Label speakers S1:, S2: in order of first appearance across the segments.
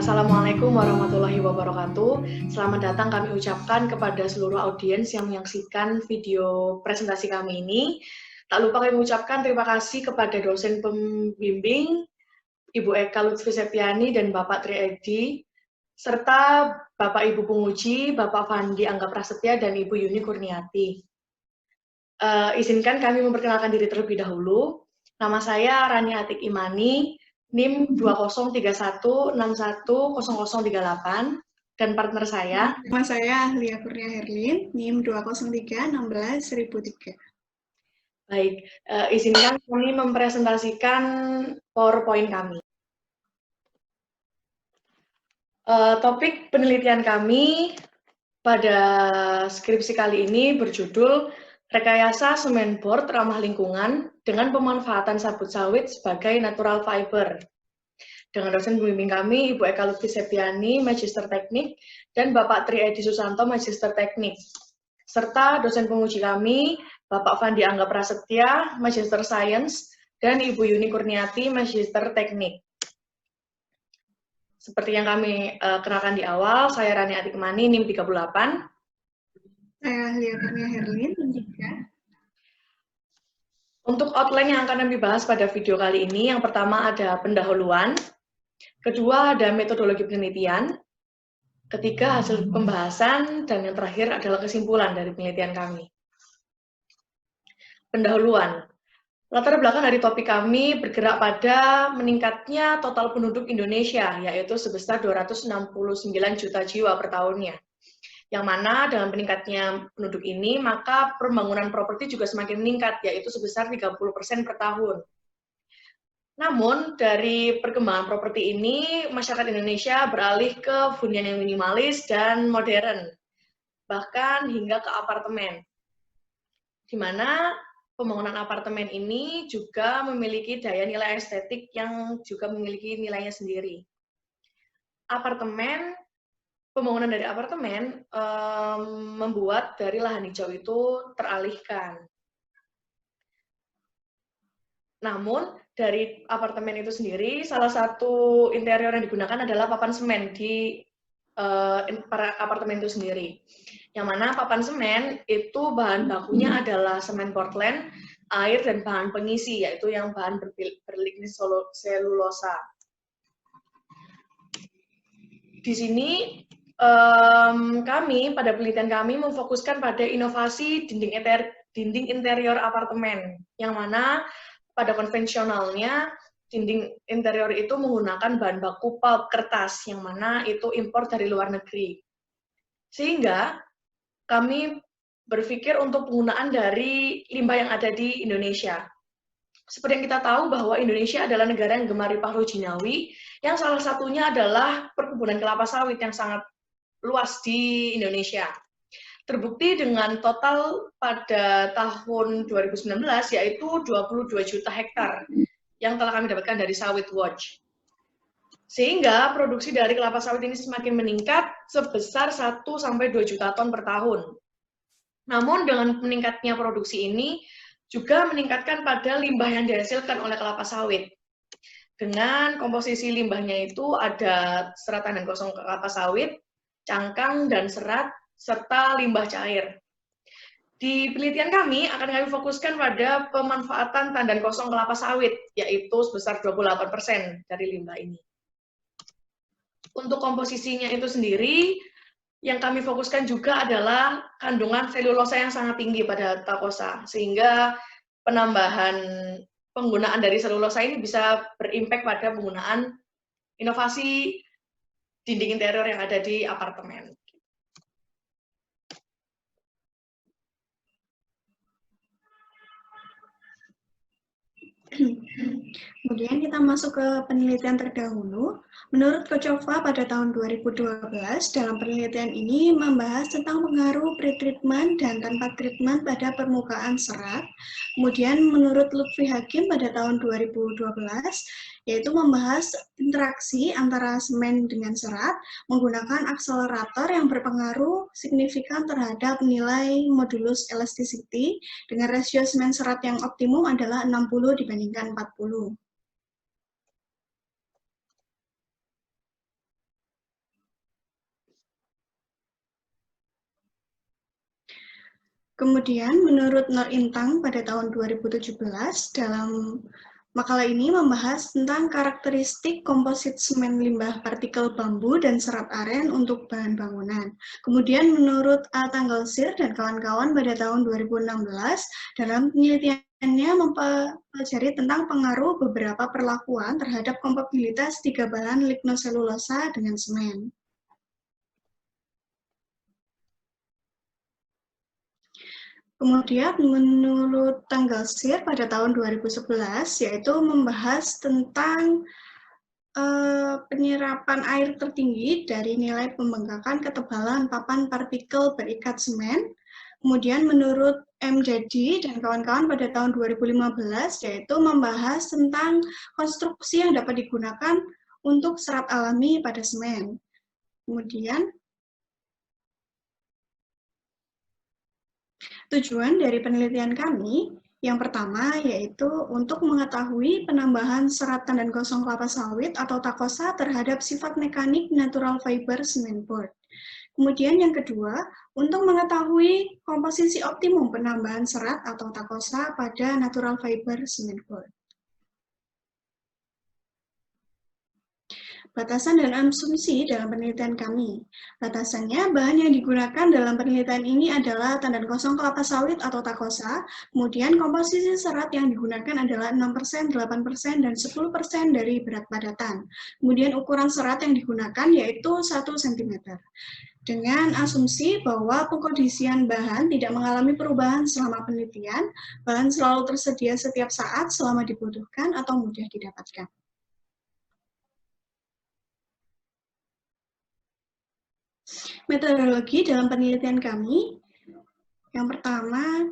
S1: Assalamualaikum warahmatullahi wabarakatuh. Selamat datang kami ucapkan kepada seluruh audiens yang menyaksikan video presentasi kami ini. Tak lupa kami mengucapkan terima kasih kepada dosen pembimbing, Ibu Eka Lutfi Septiani dan Bapak Tri Edi, serta Bapak Ibu Penguji, Bapak Fandi Angga Prasetya dan Ibu Yuni Kurniati. Izinkan kami memperkenalkan diri terlebih dahulu. Nama saya Rani Atik Imani, NIM 2031610038, dan partner saya.
S2: Nama saya Ahlia Kurnia Herlin, NIM 203161003.
S1: Baik, izinkan kami mempresentasikan PowerPoint kami. Topik penelitian kami pada skripsi kali ini berjudul Rekayasa Semen Board Ramah Lingkungan dengan Pemanfaatan Sabut Sawit sebagai Natural Fiber. Dengan dosen pembimbing kami, Ibu Eka Lutfi Septiani, Magister Teknik, dan Bapak Tri Edi Susanto, Magister Teknik. Serta dosen penguji kami, Bapak Fandi Angga Prasetya, Magister Science, dan Ibu Yuni Kurniati, Magister Teknik. Seperti yang kami kenalkan di awal, saya Rani Atik Imani, NIM 38.
S2: Saya Ahlia Kurnia Herlin, NIM 3.
S1: Untuk outline yang akan kami bahas pada video kali ini, yang pertama ada pendahuluan, kedua ada metodologi penelitian, ketiga hasil pembahasan, dan yang terakhir adalah kesimpulan dari penelitian kami. Pendahuluan. Latar belakang dari topik kami bergerak pada meningkatnya total penduduk Indonesia, yaitu sebesar 269 juta jiwa per tahunnya. Yang mana dengan meningkatnya penduduk ini, maka pembangunan properti juga semakin meningkat, yaitu sebesar 30% per tahun. Namun, dari perkembangan properti ini, masyarakat Indonesia beralih ke hunian yang minimalis dan modern, bahkan hingga ke apartemen. Di mana pembangunan apartemen ini juga memiliki daya nilai estetik yang juga memiliki nilainya sendiri. Pembangunan dari apartemen membuat dari lahan hijau itu teralihkan. Namun, dari apartemen itu sendiri, salah satu interior yang digunakan adalah papan semen di para apartemen itu sendiri. Yang mana papan semen itu bahan bakunya adalah semen Portland, air, dan bahan pengisi, yaitu yang bahan berlignin selulosa. Di sini, pada penelitian kami memfokuskan pada inovasi dinding interior apartemen, yang mana pada konvensionalnya dinding interior itu menggunakan bahan baku pulp kertas, yang mana itu impor dari luar negeri. Sehingga kami berpikir untuk penggunaan dari limbah yang ada di Indonesia. Seperti yang kita tahu bahwa Indonesia adalah negara yang gemari paruh jinawi, yang salah satunya adalah perkebunan kelapa sawit yang sangat luas di Indonesia. Terbukti dengan total pada tahun 2019 yaitu 22 juta hektar yang telah kami dapatkan dari Sawit Watch. Sehingga produksi dari kelapa sawit ini semakin meningkat sebesar 1-2 juta ton per tahun. Namun dengan meningkatnya produksi ini juga meningkatkan pada limbah yang dihasilkan oleh kelapa sawit. Dengan komposisi limbahnya itu ada serat tandan kosong kelapa sawit, cangkang dan serat, serta limbah cair. Di penelitian kami akan kami fokuskan pada pemanfaatan tandan kosong kelapa sawit, yaitu sebesar 28% dari limbah ini. Untuk komposisinya itu sendiri, yang kami fokuskan juga adalah kandungan selulosa yang sangat tinggi pada talkosa, sehingga penambahan penggunaan dari selulosa ini bisa berimpact pada penggunaan inovasi dinding interior yang ada di apartemen.
S2: Kemudian kita masuk ke penelitian terdahulu. Menurut Kocova pada tahun 2012, dalam penelitian ini membahas tentang pengaruh pretreatment dan tanpa treatment pada permukaan serat. Kemudian menurut Lutfi Hakim pada tahun 2012, yaitu membahas interaksi antara semen dengan serat menggunakan akselerator yang berpengaruh signifikan terhadap nilai modulus elasticity dengan rasio semen serat yang optimum adalah 60 dibandingkan 40. Kemudian menurut Nur Intang pada tahun 2017 dalam makalah ini membahas tentang karakteristik komposit semen limbah partikel bambu dan serat aren untuk bahan bangunan. Kemudian menurut A. Tanggalsir dan kawan-kawan pada tahun 2016 dalam penelitiannya mempelajari tentang pengaruh beberapa perlakuan terhadap kompatibilitas tiga bahan lignoselulosa dengan semen. Kemudian menurut Tanggalsir pada tahun 2011 yaitu membahas tentang penyerapan air tertinggi dari nilai pembengkakan ketebalan papan partikel berikat semen. Kemudian menurut M. Jadi dan kawan-kawan pada tahun 2015 yaitu membahas tentang konstruksi yang dapat digunakan untuk serat alami pada semen. Kemudian tujuan dari penelitian kami yang pertama yaitu untuk mengetahui penambahan serat tandan kosong kelapa sawit atau takosa terhadap sifat mekanik natural fiber cement board. Kemudian yang kedua, untuk mengetahui komposisi optimum penambahan serat atau takosa pada natural fiber cement board. Batasan dan asumsi dalam penelitian kami. Batasannya, bahan yang digunakan dalam penelitian ini adalah tandan kosong kelapa sawit atau takosa, kemudian komposisi serat yang digunakan adalah 6%, 8%, dan 10% dari berat padatan. Kemudian ukuran serat yang digunakan yaitu 1 cm. Dengan asumsi bahwa pengkondisian bahan tidak mengalami perubahan selama penelitian, bahan selalu tersedia setiap saat selama dibutuhkan atau mudah didapatkan. Metodologi dalam penelitian kami, yang pertama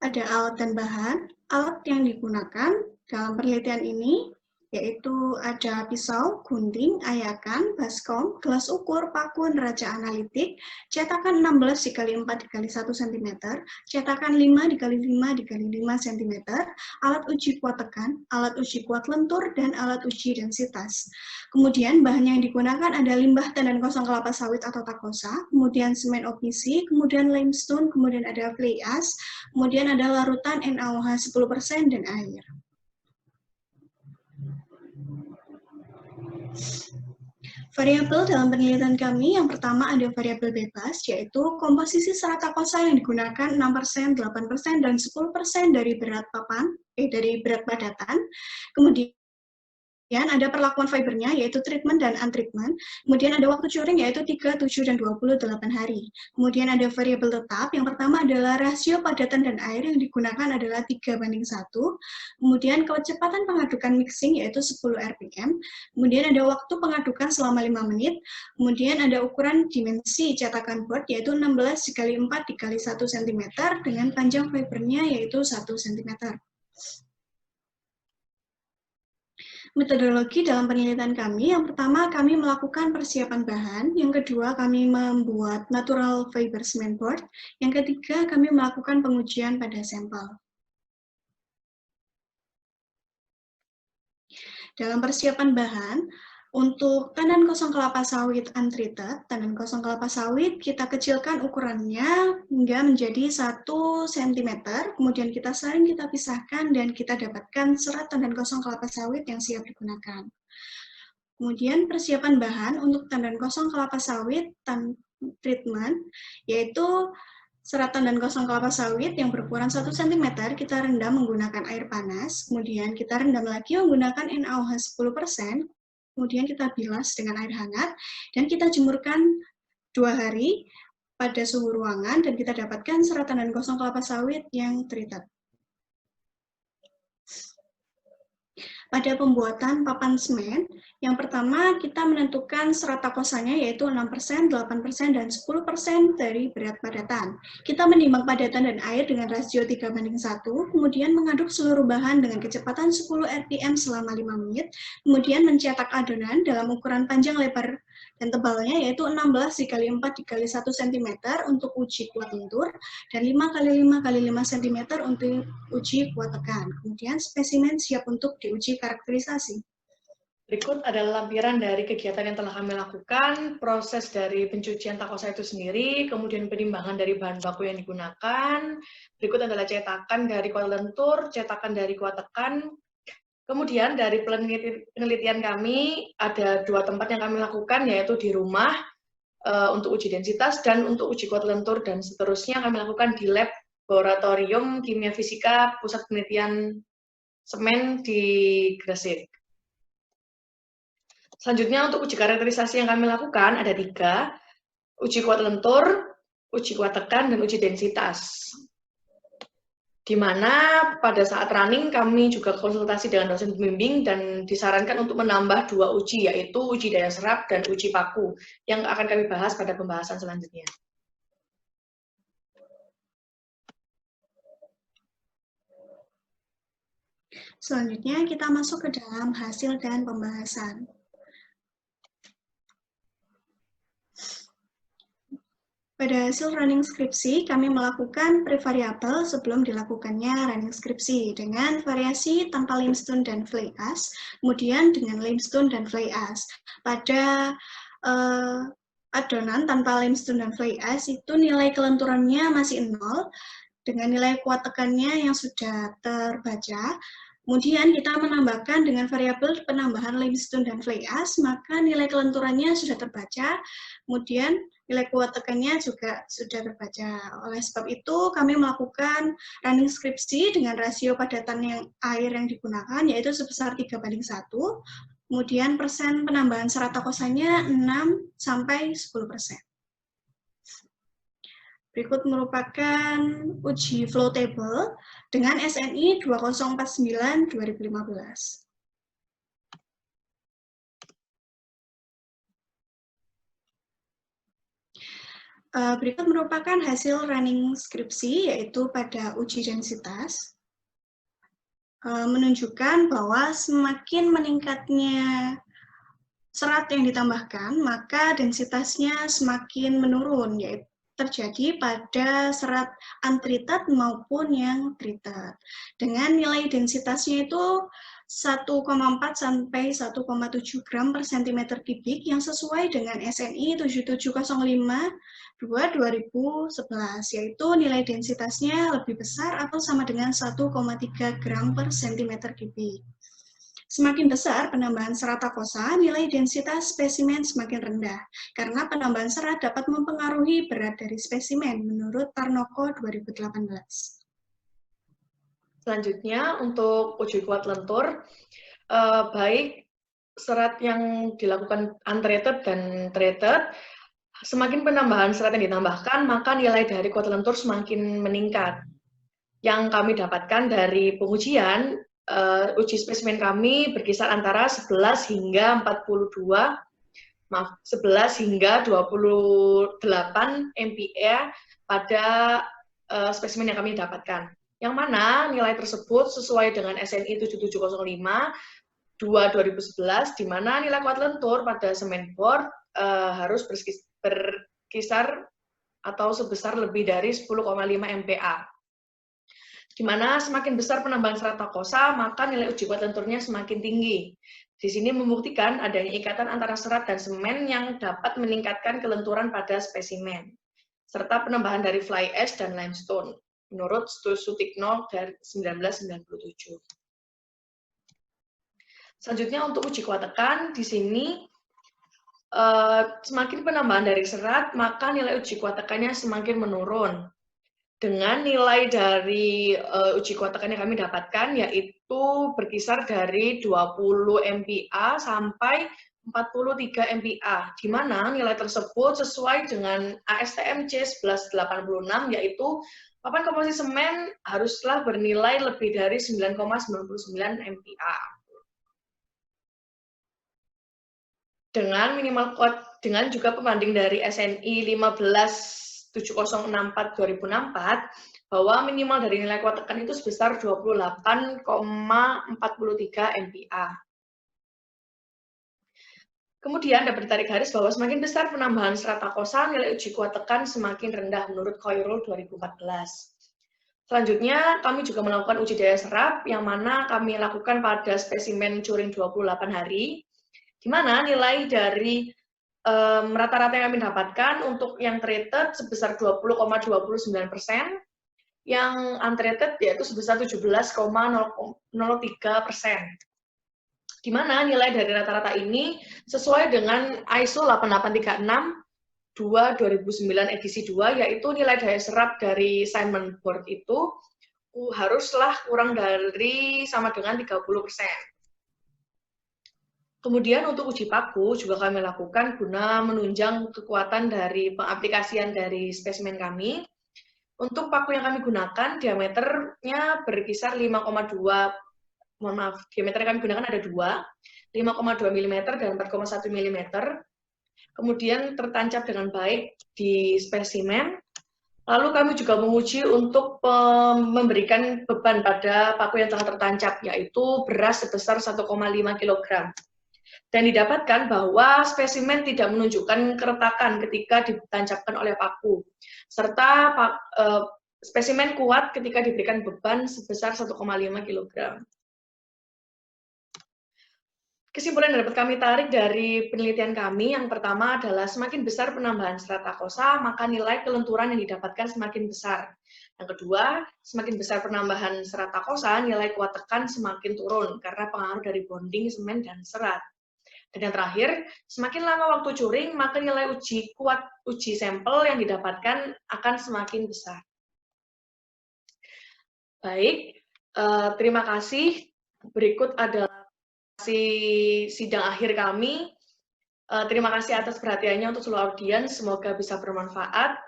S2: ada alat dan bahan. Alat yang digunakan dalam penelitian ini yaitu ada pisau, gunting, ayakan, baskom, gelas ukur, paku, neraca analitik, cetakan 16 x 4 x 1 cm, cetakan 5 x 5 x 5 cm, alat uji kuat tekan, alat uji kuat lentur, dan alat uji densitas. Kemudian bahan yang digunakan ada limbah tandan kosong kelapa sawit atau takosa, kemudian semen OPC, kemudian limestone, kemudian ada fly ash, kemudian ada larutan NaOH 10% dan air. Variabel dalam penelitian kami yang pertama ada variabel bebas, yaitu komposisi serat takosa yang digunakan 6%, 8%, dan 10% dari berat padatan. Kemudian ada perlakuan fibernya, yaitu treatment dan untreatment. Kemudian ada waktu curing, yaitu 3, 7, dan 28 hari. Kemudian ada variabel tetap. Yang pertama adalah rasio padatan dan air yang digunakan adalah 3:1. Kemudian kecepatan pengadukan mixing, yaitu 10 rpm. Kemudian ada waktu pengadukan selama 5 menit. Kemudian ada ukuran dimensi cetakan board, yaitu 16 x 4 x 1 cm, dengan panjang fibernya, yaitu 1 cm. Metodologi dalam penelitian kami, yang pertama kami melakukan persiapan bahan, yang kedua kami membuat natural fiber cement board, yang ketiga kami melakukan pengujian pada sampel. Dalam persiapan bahan, untuk tandan kosong kelapa sawit untreated, tandan kosong kelapa sawit kita kecilkan ukurannya hingga menjadi 1 cm, kemudian kita saring kita pisahkan dan kita dapatkan serat tandan kosong kelapa sawit yang siap digunakan. Kemudian persiapan bahan untuk tandan kosong kelapa sawit treatment, yaitu serat tandan kosong kelapa sawit yang berukuran 1 cm kita rendam menggunakan air panas, kemudian kita rendam lagi menggunakan NaOH 10%, kemudian kita bilas dengan air hangat, dan kita jemurkan 2 hari pada suhu ruangan, dan kita dapatkan serat tandan kosong kelapa sawit yang treated. Pada pembuatan papan semen, yang pertama kita menentukan serat takosanya yaitu 6%, 8%, dan 10% dari berat padatan. Kita menimbang padatan dan air dengan rasio 3:1, kemudian mengaduk seluruh bahan dengan kecepatan 10 rpm selama 5 menit, kemudian mencetak adonan dalam ukuran panjang, lebar, dan tebalnya yaitu 16 x 4 x 1 cm untuk uji kuat lentur, dan 5 x 5 x 5 cm untuk uji kuat tekan. Kemudian spesimen siap untuk diuji karakterisasi.
S1: Berikut adalah lampiran dari kegiatan yang telah kami lakukan, proses dari pencucian takosa itu sendiri, kemudian penimbangan dari bahan baku yang digunakan, berikut adalah cetakan dari kuat lentur, cetakan dari kuat tekan, kemudian dari penelitian kami, ada 2 tempat yang kami lakukan, yaitu di rumah, untuk uji densitas, dan untuk uji kuat lentur, dan seterusnya kami lakukan di laboratorium kimia fisika Pusat Penelitian Semen di Gresik. Selanjutnya untuk uji karakterisasi yang kami lakukan ada 3, uji kuat lentur, uji kuat tekan, dan uji densitas. Di mana pada saat running kami juga konsultasi dengan dosen pembimbing dan disarankan untuk menambah 2 uji, yaitu uji daya serap dan uji paku, yang akan kami bahas pada pembahasan selanjutnya.
S2: Selanjutnya kita masuk ke dalam hasil dan pembahasan. Pada hasil running skripsi, kami melakukan prevariabel sebelum dilakukannya running skripsi dengan variasi tanpa limestone dan fly ash, kemudian dengan limestone dan fly ash. Pada adonan tanpa limestone dan fly ash itu nilai kelenturannya masih 0, dengan nilai kuat tekannya yang sudah terbaca. Kemudian kita menambahkan dengan variabel penambahan limestone dan fly ash, maka nilai kelenturannya sudah terbaca. Kemudian nilai kuat tekannya juga sudah terbaca. Oleh sebab itu, kami melakukan running skripsi dengan rasio padatan air yang digunakan, yaitu sebesar 3:1. Kemudian persen penambahan serat takosanya 6-10%. Berikut merupakan uji flow table dengan SNI 2049-2015. Berikut merupakan hasil running skripsi, yaitu pada uji densitas. Menunjukkan bahwa semakin meningkatnya serat yang ditambahkan, maka densitasnya semakin menurun, yaitu terjadi pada serat untreated maupun yang treated. Dengan nilai densitasnya itu 1,4 sampai 1,7 gram per cm kubik yang sesuai dengan SNI 7705/2011, yaitu nilai densitasnya lebih besar atau sama dengan 1,3 gram per cm kubik. Semakin besar penambahan serat takosa, nilai densitas spesimen semakin rendah, karena penambahan serat dapat mempengaruhi berat dari spesimen, menurut Tarnoko 2018.
S1: Selanjutnya, untuk uji kuat lentur, baik serat yang dilakukan untreated dan treated, semakin penambahan serat yang ditambahkan, maka nilai dari kuat lentur semakin meningkat. Yang kami dapatkan dari pengujian, uji spesimen kami berkisar antara 11 hingga 28 MPa pada spesimen yang kami dapatkan. Yang mana nilai tersebut sesuai dengan SNI 7705/2011, di mana nilai kuat lentur pada semen bor harus berkisar atau sebesar lebih dari 10,5 MPa. Di mana semakin besar penambahan serat takosa, maka nilai uji kuat lenturnya semakin tinggi. Di sini membuktikan adanya ikatan antara serat dan semen yang dapat meningkatkan kelenturan pada spesimen, serta penambahan dari fly ash dan limestone, menurut Sutikno dari 1997. Selanjutnya untuk uji kuat tekan, di sini semakin penambahan dari serat, maka nilai uji kuat tekannya semakin menurun. Dengan nilai dari uji kuat tekan yang kami dapatkan, yaitu berkisar dari 20 MPa sampai 43 MPa, di mana nilai tersebut sesuai dengan ASTM C1186, yaitu papan komposisi semen haruslah bernilai lebih dari 9,99 MPa. Dengan minimal kuat, dengan juga pembanding dari SNI 157064/2064, bahwa minimal dari nilai kuat tekan itu sebesar 28,43 MPa. Kemudian dapat ditarik garis bahwa semakin besar penambahan serat takosa, nilai uji kuat tekan semakin rendah menurut Khoirul 2014. Selanjutnya, kami juga melakukan uji daya serap, yang mana kami lakukan pada spesimen curing 28 hari, di mana nilai dari rata-rata yang kami dapatkan untuk yang treated sebesar 20,29%, yang untreated yaitu sebesar 17,03%. Di mana nilai dari rata-rata ini sesuai dengan ISO 8836 2009 edisi 2, yaitu nilai daya serap dari Simon board itu haruslah kurang dari sama dengan 30%. Kemudian untuk uji paku juga kami lakukan guna menunjang kekuatan dari pengaplikasian dari spesimen kami. Untuk paku yang kami gunakan diameternya berkisar 5,2, mohon maaf, diameter yang kami gunakan ada 2, 5,2 mm dan 4,1 mm. Kemudian tertancap dengan baik di spesimen. Lalu kami juga menguji untuk memberikan beban pada paku yang telah tertancap, yaitu beras sebesar 1,5 kg. Dan didapatkan bahwa spesimen tidak menunjukkan keretakan ketika ditancapkan oleh paku, serta spesimen kuat ketika diberikan beban sebesar 1,5 kg. Kesimpulan yang dapat kami tarik dari penelitian kami, yang pertama adalah semakin besar penambahan serat takosa, maka nilai kelenturan yang didapatkan semakin besar. Yang kedua, semakin besar penambahan serat takosa, nilai kuat tekan semakin turun karena pengaruh dari bonding semen dan serat. Dan yang terakhir, semakin lama waktu curing, maka nilai uji sampel yang didapatkan akan semakin besar. Baik, terima kasih. Berikut adalah sidang akhir kami. Terima kasih atas perhatiannya untuk seluruh audiens. Semoga bisa bermanfaat.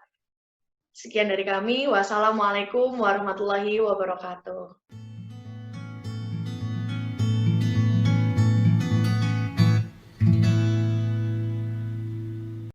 S1: Sekian dari kami. Wassalamualaikum warahmatullahi wabarakatuh.